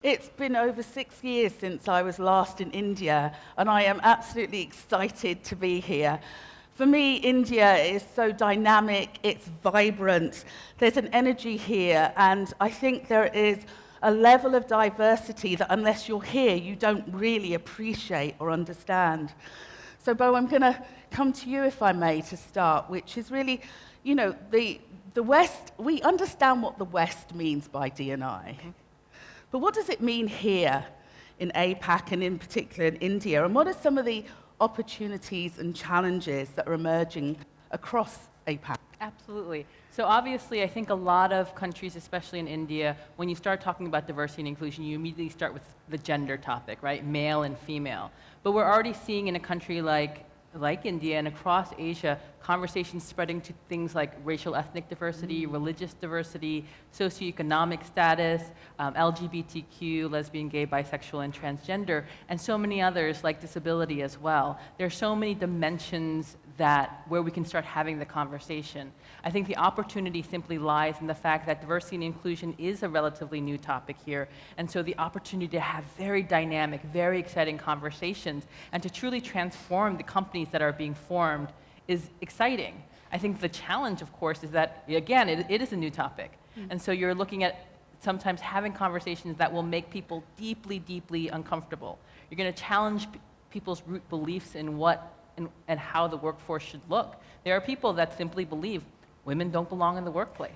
It's been over 6 years since I was last in India, and I am absolutely excited to be here. For me, India is so dynamic, it's vibrant, there's an energy here, and I think there is a level of diversity that unless you're here, you don't really appreciate or understand. So, Bo, I'm going to come to you, if I may, to start, which is really, the West, we understand what the West means by D&I. But what does it mean here in APAC and in particular in India? And what are some of the opportunities and challenges that are emerging across APAC? Absolutely. So obviously, I think a lot of countries, especially in India, when you start talking about diversity and inclusion, you immediately start with the gender topic, right? Male and female. But we're already seeing in a country like India and across Asia, conversations spreading to things like racial ethnic diversity, religious diversity, socioeconomic status, LGBTQ, lesbian, gay, bisexual, and transgender, and so many others like disability as well. There are so many dimensions where we can start having the conversation. I think the opportunity simply lies in the fact that diversity and inclusion is a relatively new topic here, and so the opportunity to have very dynamic, very exciting conversations and to truly transform the companies that are being formed is exciting. I think the challenge, of course, is that, again, it is a new topic. And so you're looking at sometimes having conversations that will make people deeply, deeply uncomfortable. You're going to challenge people's root beliefs in what and how the workforce should look. There are people that simply believe women don't belong in the workplace.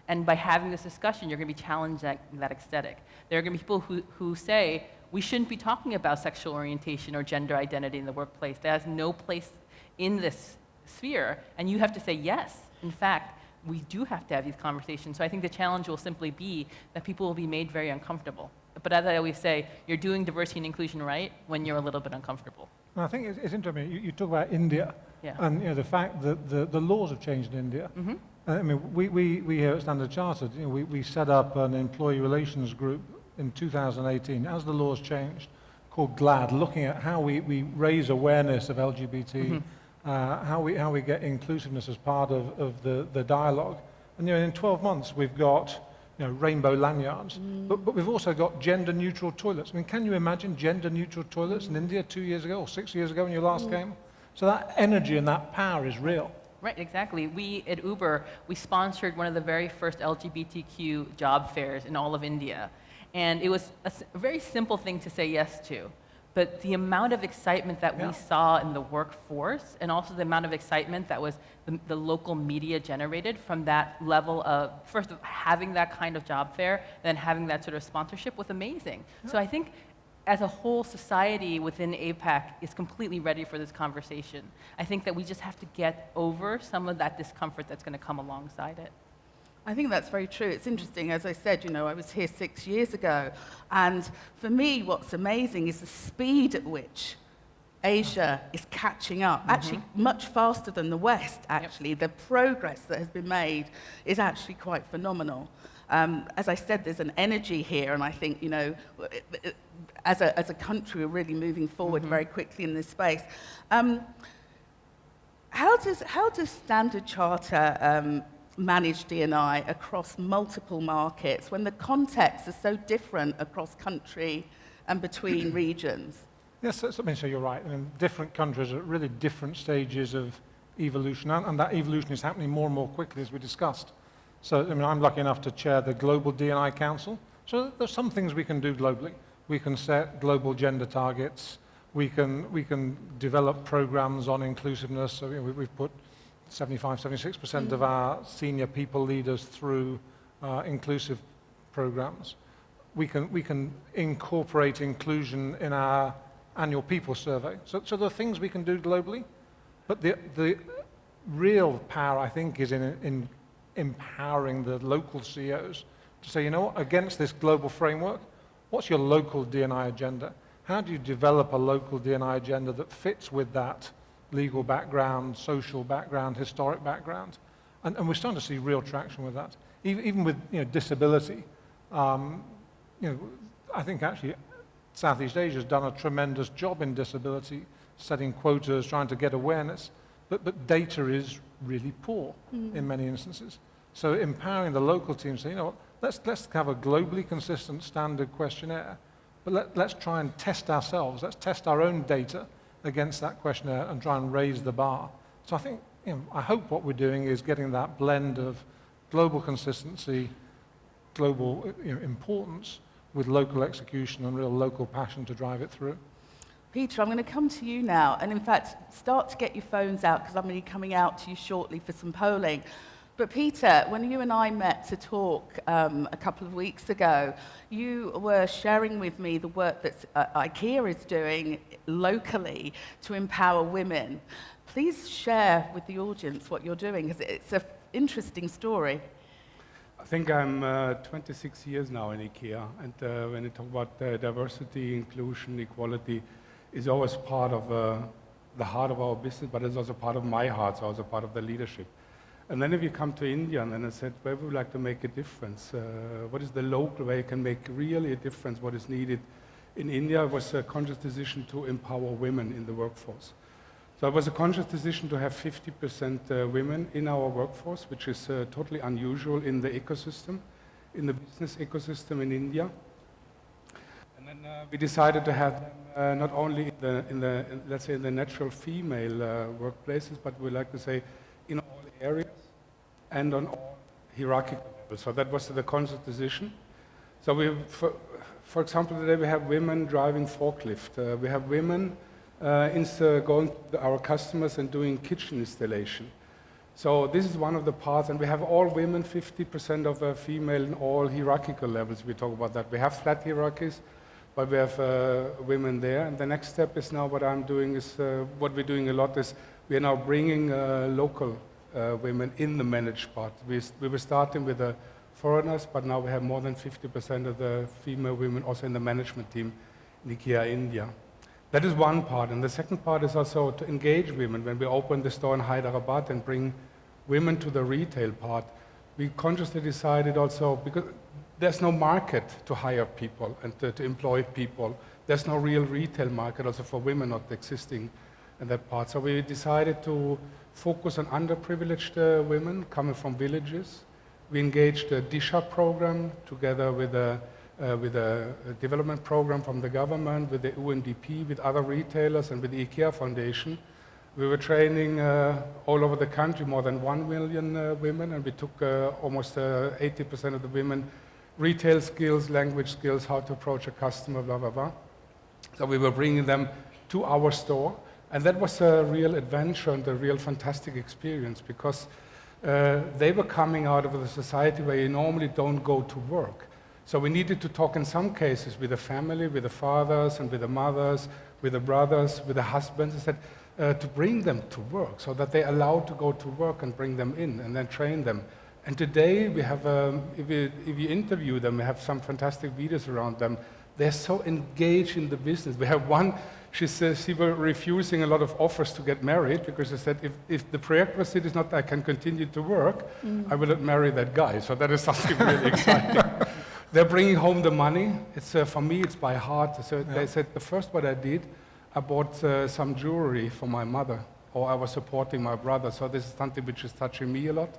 And by having this discussion, you're going to be challenged that aesthetic. There are going to be people who say, we shouldn't be talking about sexual orientation or gender identity in the workplace. That has no place in this sphere. And you have to say, yes, in fact, we do have to have these conversations. So I think the challenge will simply be that people will be made very uncomfortable. But as I always say, you're doing diversity and inclusion right when you're a little bit uncomfortable. I think it's interesting. You talk about India, and the fact that the laws have changed in India. I mean, we here at Standard Chartered, we set up an employee relations group in 2018 as the laws changed, called GLAD, looking at how we raise awareness of LGBT, how we get inclusiveness as part of the dialogue. And in 12 months we've got rainbow lanyards, but we've also got gender-neutral toilets. I mean, can you imagine gender-neutral toilets in India 2 years ago or 6 years ago when you last came? So that energy and that power is real. Right, exactly. We at Uber, we sponsored one of the very first LGBTQ job fairs in all of India. And it was a very simple thing to say yes to. But the amount of excitement that we saw in the workforce, and also the amount of excitement that was the local media generated from that level of, first of having that kind of job fair, then having that sort of sponsorship was amazing. So I think as a whole society within APAC is completely ready for this conversation. I think that we just have to get over some of that discomfort that's going to come alongside it. I think that's very true. It's interesting, as I said, I was here 6 years ago, and for me, what's amazing is the speed at which Asia is catching up, actually much faster than the West, actually. The progress that has been made is actually quite phenomenal. As I said, there's an energy here, and I think, as a country, we're really moving forward very quickly in this space. How does Standard Charter manage D&I across multiple markets when the contexts are so different across country and between regions? Yes, so you're right. I mean, different countries are at really different stages of evolution, and that evolution is happening more and more quickly, as we discussed. So, I'm lucky enough to chair the Global D&I Council. So there's some things we can do globally. We can set global gender targets. We can develop programs on inclusiveness. So we've put 76% of our senior people leaders through inclusive programs. We can incorporate inclusion in our annual people survey. So there are things we can do globally, but the real power, I think, is in empowering the local CEOs to say, against this global framework, what's your local D&I agenda? How do you develop a local D&I agenda that fits with that legal background, social background, historic background? And we're starting to see real traction with that. Even with disability, I think actually Southeast Asia has done a tremendous job in disability, setting quotas, trying to get awareness, but data is really poor in many instances. So empowering the local teams, say, let's have a globally consistent standard questionnaire, but let's try and test ourselves. Let's test our own data against that questionnaire and try and raise the bar. So I think, I hope what we're doing is getting that blend of global consistency, global importance, with local execution and real local passion to drive it through. Peter, I'm going to come to you now, and in fact, start to get your phones out, because I'm going to be coming out to you shortly for some polling. But Peter, when you and I met to talk a couple of weeks ago, you were sharing with me the work that Ikea is doing locally to empower women. Please share with the audience what you're doing, because it's an interesting story. I think I'm 26 years now in Ikea, and when you talk about diversity, inclusion, equality, is always part of the heart of our business, but it's also part of my heart, so also part of the leadership. And then if you come to India, and then I said, where would we like to make a difference? What is the local way you can make really a difference, what is needed? In India, it was a conscious decision to empower women in the workforce. So it was a conscious decision to have 50% women in our workforce, which is totally unusual in the ecosystem, in the business ecosystem in India. And then we decided to have them not only let's say in the natural female workplaces, but we like to say in all areas and on all hierarchical levels. So that was the conscious decision. So we, for example, today we have women driving forklift. We have women going to our customers and doing kitchen installation. So this is one of the parts, and we have all women, 50% of female in all hierarchical levels. We talk about that. We have flat hierarchies, but we have women there. And the next step is now what I'm doing is, what we're doing a lot is, we are now bringing local women in the managed part. We were starting with the foreigners, but now we have more than 50% of the female women also in the management team in Ikea India. That is one part, and the second part is also to engage women. When we open the store in Hyderabad and bring women to the retail part, we consciously decided also, because there's no market to hire people and to employ people. There's no real retail market also for women not existing in that part. So we decided to focus on underprivileged women coming from villages. We engaged a Disha program together with a development program from the government, with the UNDP, with other retailers, and with the IKEA Foundation. We were training all over the country more than 1 million women, and we took almost 80% of the women retail skills, language skills, how to approach a customer, blah, blah, blah. So we were bringing them to our store, and that was a real adventure and a real fantastic experience, because they were coming out of a society where you normally don't go to work. So we needed to talk in some cases with the family, with the fathers and with the mothers, with the brothers, with the husbands, and said, to bring them to work so that they're allowed to go to work and bring them in and then train them. And today we have, if you interview them, we have some fantastic videos around them. They're so engaged in the business. We have one, she says she was refusing a lot of offers to get married because she said, if the prerequisite is not I can continue to work, I will not marry that guy. So that is something really exciting. They're bringing home the money. It's for me, it's by heart. So they said, the first what I did, I bought some jewelry for my mother, or I was supporting my brother. So this is something which is touching me a lot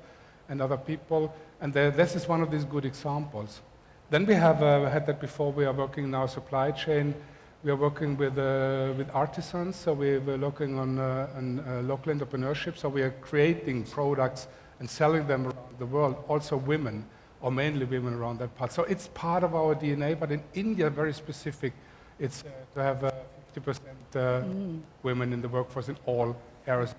and other people. And this is one of these good examples. Then we have had that before. We are working now supply chain. We are working with artisans. So we're looking on local entrepreneurship. So we are creating products and selling them around the world. Also women, or mainly women around that part. So it's part of our DNA. But in India, very specific, it's to have 50% women in the workforce in all areas.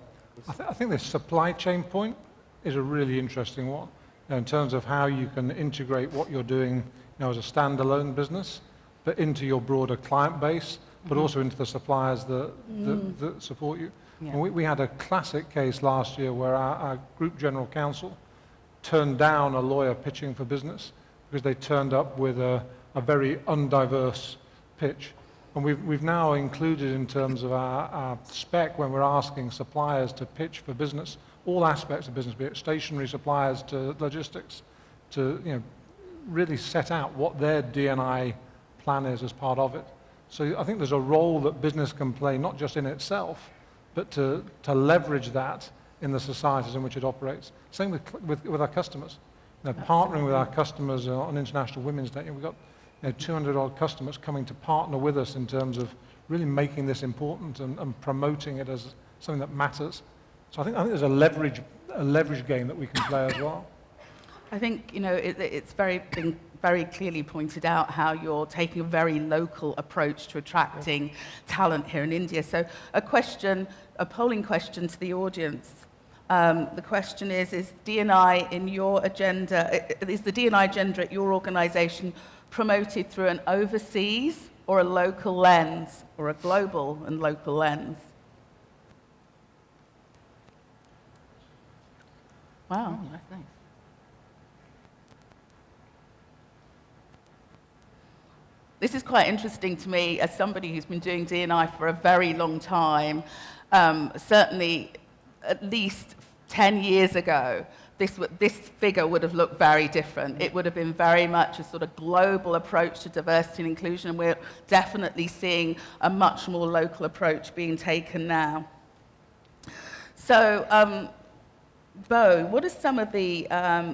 I think the supply chain point is a really interesting one, in terms of how you can integrate what you're doing as a standalone business, but into your broader client base, but also into the suppliers that support you. Yeah. And we had a classic case last year where our group general counsel turned down a lawyer pitching for business because they turned up with a very undiverse pitch. And we've now included in terms of our spec, when we're asking suppliers to pitch for business, all aspects of business, be it stationary suppliers to logistics, to really set out what their D&I plan is as part of it. So I think there's a role that business can play, not just in itself, but to leverage that in the societies in which it operates. Same with our customers. partnering with our customers on International Women's Day. We've got 200-odd customers coming to partner with us in terms of really making this important and promoting it as something that matters. So I think there's a leverage game that we can play as well. I think it's been very clearly pointed out how you're taking a very local approach to attracting talent here in India. So a polling question to the audience. The question is D&I in your agenda, is the D&I agenda at your organization promoted through an overseas or a local lens, or a global and local lens? Wow. Oh, that's nice. This is quite interesting to me as somebody who's been doing D&I for a very long time. Certainly, at least 10 years ago, this figure would have looked very different. It would have been very much a sort of global approach to diversity and inclusion, and we're definitely seeing a much more local approach being taken now. So, Bo, what are some of the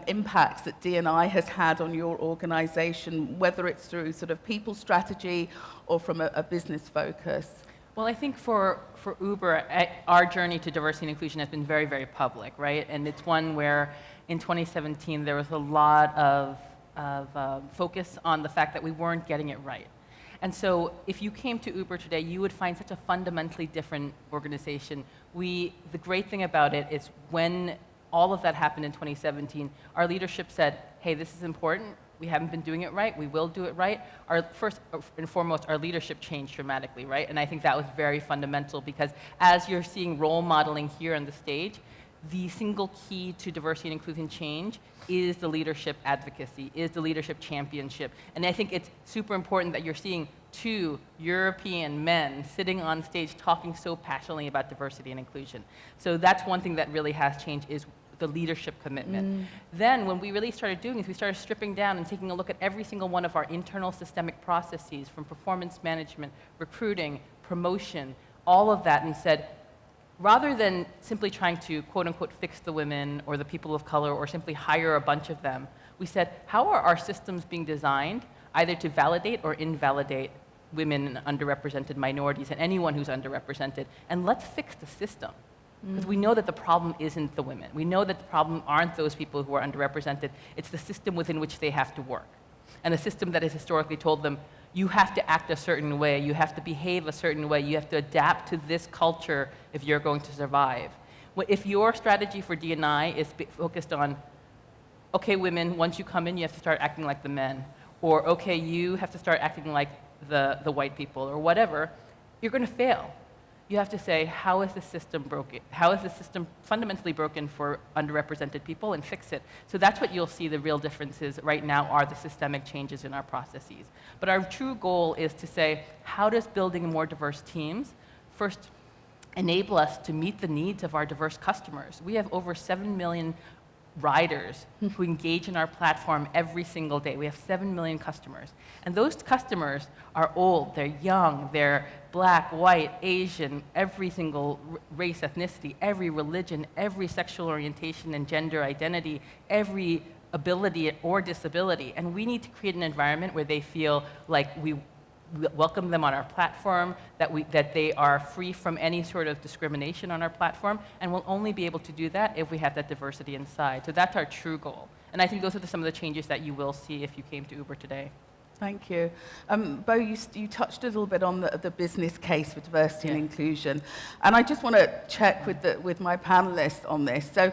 impacts that D&I has had on your organization, whether it's through sort of people strategy or from a business focus? Well, I think for Uber, our journey to diversity and inclusion has been very, very public, right? And it's one where in 2017 there was a lot of focus on the fact that we weren't getting it right. And so if you came to Uber today, you would find such a fundamentally different organization. The great thing about it is when all of that happened in 2017, our leadership said, hey, this is important. We haven't been doing it right. We will do it right. First and foremost, our leadership changed dramatically, right? And I think that was very fundamental because as you're seeing role modeling here on the stage, the single key to diversity and inclusion change is the leadership advocacy, is the leadership championship. And I think it's super important that you're seeing two European men sitting on stage talking so passionately about diversity and inclusion. So that's one thing that really has changed is the leadership commitment. Then when we really started doing this, we started stripping down and taking a look at every single one of our internal systemic processes from performance management, recruiting, promotion, all of that, and said, rather than simply trying to quote unquote fix the women or the people of color or simply hire a bunch of them, we said, how are our systems being designed either to validate or invalidate women and underrepresented minorities and anyone who's underrepresented, and let's fix the system. Because we know that the problem isn't the women. We know that the problem aren't those people who are underrepresented. It's the system within which they have to work. And a system that has historically told them, you have to act a certain way, you have to behave a certain way, you have to adapt to this culture if you're going to survive. If your strategy for D&I is focused on, okay, women, once you come in, you have to start acting like the men, or okay, you have to start acting like the white people, or whatever, you're going to fail. You have to say, how is the system broken? How is the system fundamentally broken for underrepresented people, and fix it. So that's what you'll see the real differences right now are the systemic changes in our processes. But our true goal is to say, how does building more diverse teams first enable us to meet the needs of our diverse customers? We have over 7 million riders who engage in our platform every single day. We have 7 million customers. And those customers are old, they're young, they're black, white, Asian, every single race, ethnicity, every religion, every sexual orientation and gender identity, every ability or disability. And we need to create an environment where they feel like we welcome them on our platform, that they are free from any sort of discrimination on our platform, and we'll only be able to do that if we have that diversity inside. So that's our true goal. And I think those are some of the changes that you will see if you came to Uber today. Thank you. Bo, you touched a little bit on the business case for diversity and inclusion, and I just want to check with my panelists on this. So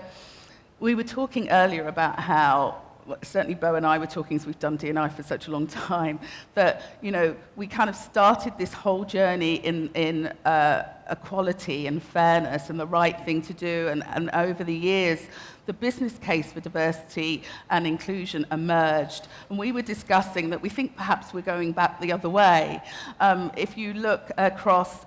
we were talking earlier about how, certainly Bo and I were talking, as we've done D&I for such a long time, that we kind of started this whole journey in equality and fairness and the right thing to do, and over the years, the business case for diversity and inclusion emerged. And we were discussing that we think perhaps we're going back the other way. If you look across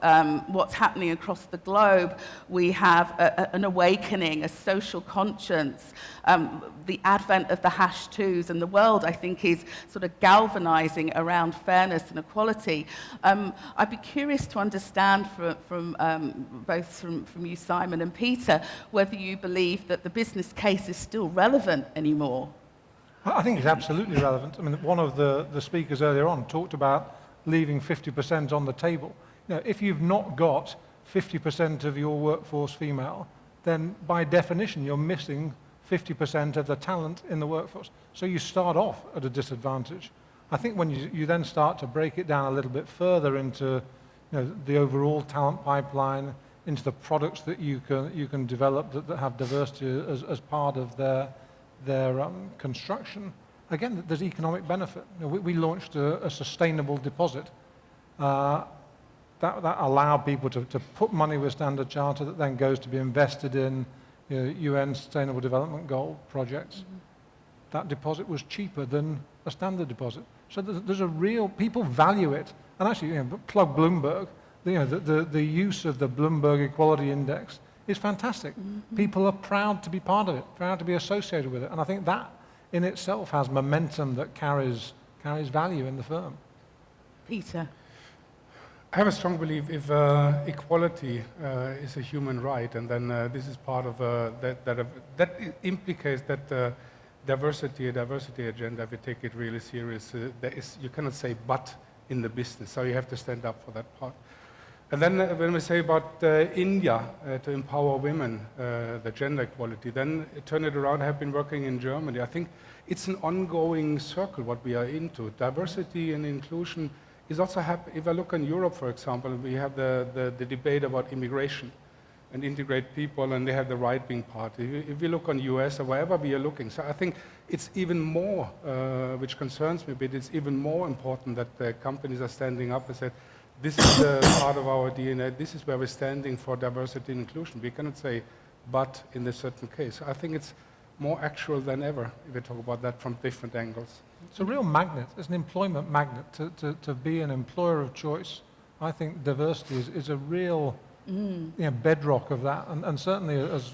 what's happening across the globe, we have an awakening, a social conscience. The advent of the #2s, and the world, I think, is sort of galvanizing around fairness and equality. I'd be curious to understand from both from you, Simon, and Peter, whether you believe that the business case is still relevant anymore. I think it's absolutely relevant. I mean, one of the speakers earlier on talked about leaving 50% on the table. You know, if you've not got 50% of your workforce female, then by definition you're missing 50% of the talent in the workforce. So you start off at a disadvantage. I think when you then start to break it down a little bit further into the overall talent pipeline, into the products that you can develop that have diversity as part of their construction, again, there's economic benefit. We launched a sustainable deposit that allowed people to put money with Standard Charter that then goes to be invested in UN Sustainable Development Goal projects. Mm-hmm. That deposit was cheaper than a standard deposit. So there's a real, people value it. And actually, plug Bloomberg, the use of the Bloomberg Equality Index is fantastic. Mm-hmm. People are proud to be part of it, proud to be associated with it. And I think that in itself has momentum that carries value in the firm. Peter. I have a strong belief if equality is a human right, and then this is part of that implicates that diversity agenda, if you take it really serious, you cannot say but in the business, so you have to stand up for that part. And then when we say about India to empower women, the gender equality, then turn it around. I have been working in Germany. I think it's an ongoing circle what we are into. Diversity and inclusion is also happening. If I look in Europe, for example, we have the debate about immigration and integrate people, and they have the right-wing party. If we look on US or wherever we are looking, so I think it's even more, which concerns me a bit, it's even more important that the companies are standing up and said, this is part of our DNA, this is where we're standing for diversity and inclusion. We cannot say but in a certain case. I think it's more actual than ever if we talk about that from different angles. It's a real magnet. It's an employment magnet to be an employer of choice. I think diversity is a real bedrock of that, and certainly as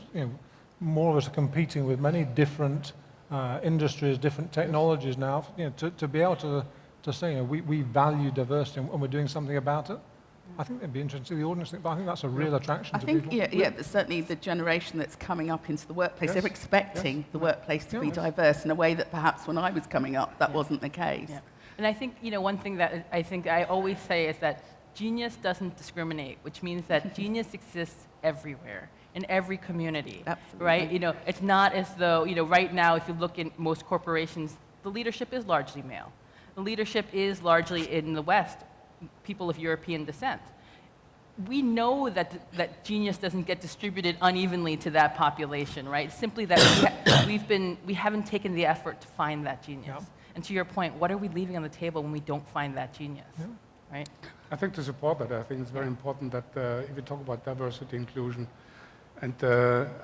more of us are competing with many different industries, different technologies now. To be able to say we value diversity and we're doing something about it. I think it'd be interesting to see the audience think, but I think that's a real attraction to people. I think, but certainly the generation that's coming up into the workplace, they're expecting the workplace to be diverse in a way that perhaps when I was coming up, that wasn't the case. Yeah. And I think, one thing that I think I always say is that genius doesn't discriminate, which means that genius exists everywhere, in every community. Absolutely. Right? It's not as though, right now, if you look in most corporations, the leadership is largely male. The leadership is largely in the West, people of European descent. We know that genius doesn't get distributed unevenly to that population, right? Simply that we haven't taken the effort to find that genius. Yeah. And to your point, what are we leaving on the table when we don't find that genius, right? I think to support that, I think it's very important that if we talk about diversity, inclusion, and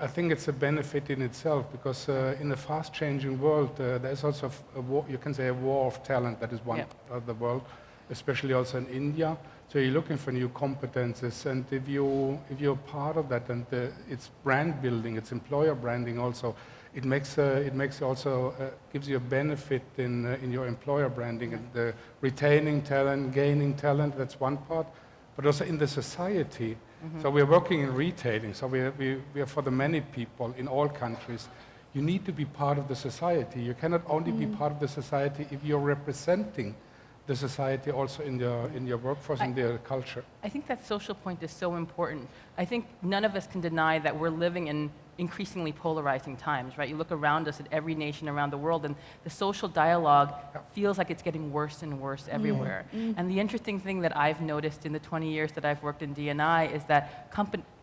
I think it's a benefit in itself because in a fast-changing world, there's also a war, you can say a war of talent that is one of the world, especially also in India. So you're looking for new competences, and if you're part of that, and it's brand building, it's employer branding also, it makes also gives you a benefit in your employer branding and retaining talent, gaining talent. That's one part, but also in the society. Mm-hmm. So we're working in retailing. So we are for the many people in all countries. You need to be part of the society. You cannot only be part of the society if you're representing the society also in your workforce and their culture. I think that social point is so important. I think none of us can deny that we're living in increasingly polarizing times, right? You look around us at every nation around the world, and the social dialogue feels like it's getting worse and worse everywhere. Mm-hmm. And the interesting thing that I've noticed in the 20 years that I've worked in D&I is that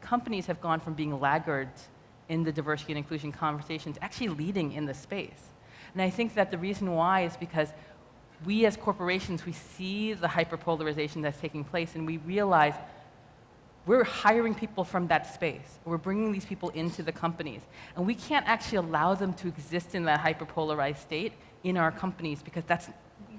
companies have gone from being laggards in the diversity and inclusion conversations actually leading in the space. And I think that the reason why is because we as corporations, we see the hyperpolarization that's taking place, and we realize we're hiring people from that space. We're bringing these people into the companies. And we can't actually allow them to exist in that hyperpolarized state in our companies because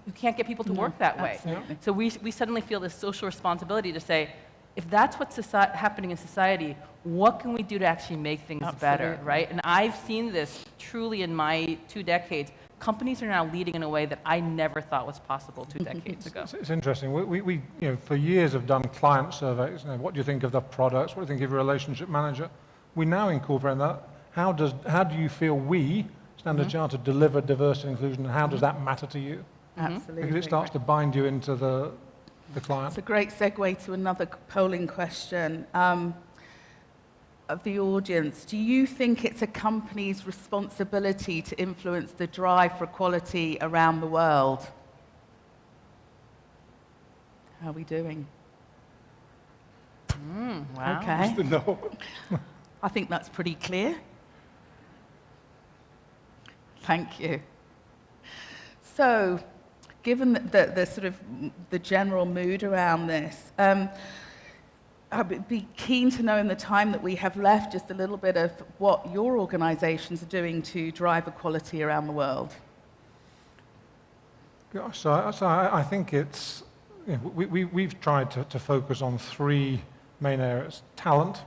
you can't get people to work that way. Absolutely. So we suddenly feel this social responsibility to say, if that's what's happening in society, what can we do to actually make things better, right? And I've seen this truly in my 2 decades. Companies are now leading in a way that I never thought was possible 2 decades ago. It's interesting. We for years have done client surveys. What do you think of the products? What do you think of your relationship manager? We now incorporate that. How do you feel we, stand a chance to deliver diversity and inclusion, and how does that matter to you? Absolutely. Because it starts to bind you into the client. It's a great segue to another polling question of the audience. Do you think it's a company's responsibility to influence the drive for equality around the world? How are we doing? Wow. Okay. No. I think that's pretty clear. Thank you. So, given the sort of the general mood around this, I'd be keen to know in the time that we have left just a little bit of what your organisations are doing to drive equality around the world. So I think it's, we've tried to focus on three main areas. Talent,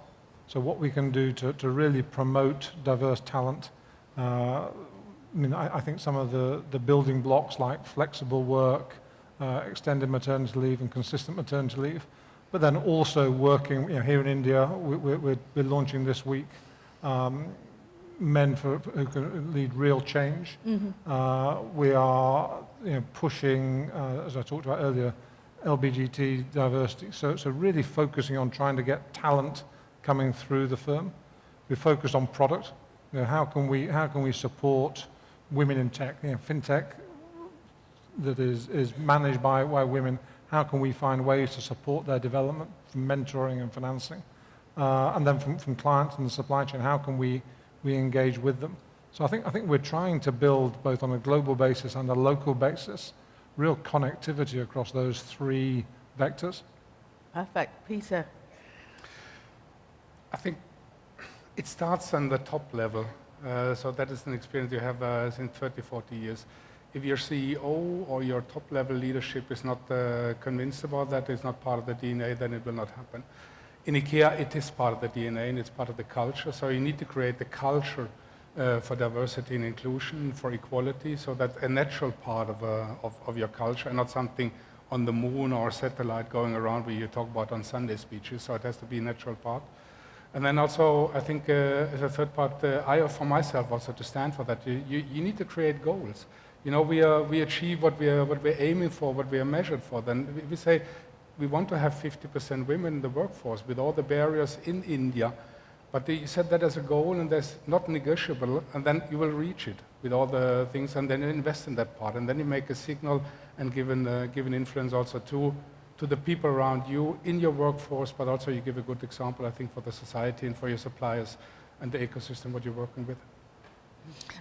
so what we can do to really promote diverse talent. I think some of the building blocks like flexible work, extended maternity leave and consistent maternity leave, but then also working, here in India, we're launching this week men who can lead real change. We are pushing, as I talked about earlier, LGBT diversity. So really focusing on trying to get talent coming through the firm. We focused on product. How can we support women in tech? Fintech that is managed by women. How can we find ways to support their development from mentoring and financing? And then from clients and the supply chain, how can we engage with them? So I think we're trying to build, both on a global basis and a local basis, real connectivity across those three vectors. Perfect. Peter? I think it starts on the top level. So that is an experience you have since 30, 40 years. If your CEO or your top-level leadership is not convinced about that, it's not part of the DNA, then it will not happen. In Ikea, it is part of the DNA and it's part of the culture. So you need to create the culture for diversity and inclusion, for equality, so that's a natural part of your culture and not something on the moon or a satellite going around where you talk about on Sunday speeches. So it has to be a natural part. And then also, I think as a third part, I offer myself also to stand for that. You need to create goals. We achieve what we're aiming for, what we are measured for. Then we say we want to have 50% women in the workforce with all the barriers in India. But you set that as a goal, and that's not negotiable, and then you will reach it with all the things, and then you invest in that part, and then you make a signal and give an influence also to the people around you in your workforce, but also you give a good example, I think, for the society and for your suppliers and the ecosystem what you're working with.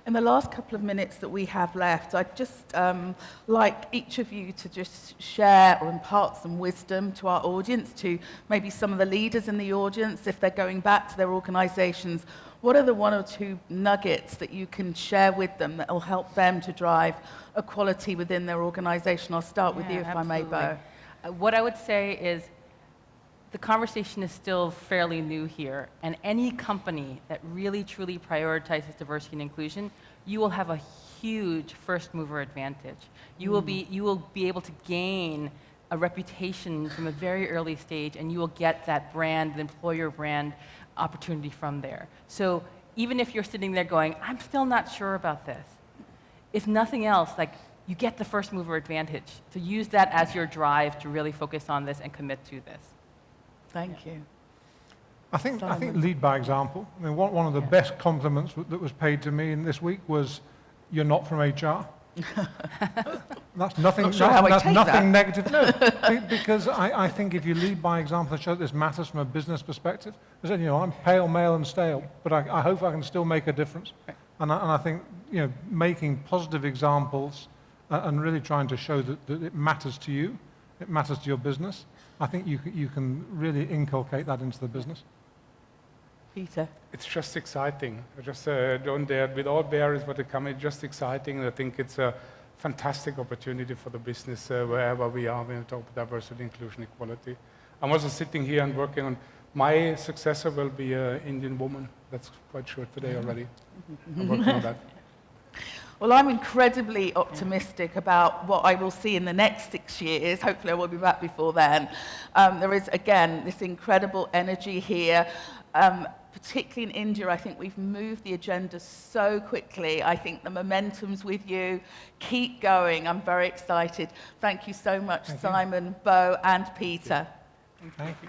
In the last couple of minutes that we have left, I'd just like each of you to just share or impart some wisdom to our audience, to maybe some of the leaders in the audience, if they're going back to their organizations. What are the one or two nuggets that you can share with them that will help them to drive equality within their organization? I'll start with you, if I may, Bo. What I would say is the conversation is still fairly new here, and any company that really truly prioritizes diversity and inclusion, you will have a huge first mover advantage. You will be able to gain a reputation from a very early stage, and you will get that brand, the employer brand opportunity from there. So even if you're sitting there going, I'm still not sure about this, if nothing else, you get the first mover advantage. So use that as your drive to really focus on this and commit to this. Thank you. I think lead by example. I mean, one of the best compliments that was paid to me in this week was, "You're not from HR." That's nothing. Not sure how I that's take nothing that. negative. No, because I think if you lead by example and show that this matters from a business perspective, I said, I'm pale, male, and stale, but I hope I can still make a difference. And I think making positive examples and really trying to show that it matters to you, it matters to your business. I think you can really inculcate that into the business. Peter? It's just exciting. I just don't dare, with all barriers what come, it's just exciting. And I think it's a fantastic opportunity for the business wherever we are when we talk about diversity, inclusion, equality. I'm also sitting here and working on, my successor will be an Indian woman. That's quite sure today already. I'm working on that. Well, I'm incredibly optimistic about what I will see in the next 6 years. Hopefully I will be back before then. There is, again, this incredible energy here. particularly in India, I think we've moved the agenda so quickly. I think the momentum's with you. Keep going. I'm very excited. Thank you so much, Simon, Bo, and Peter. Thank you.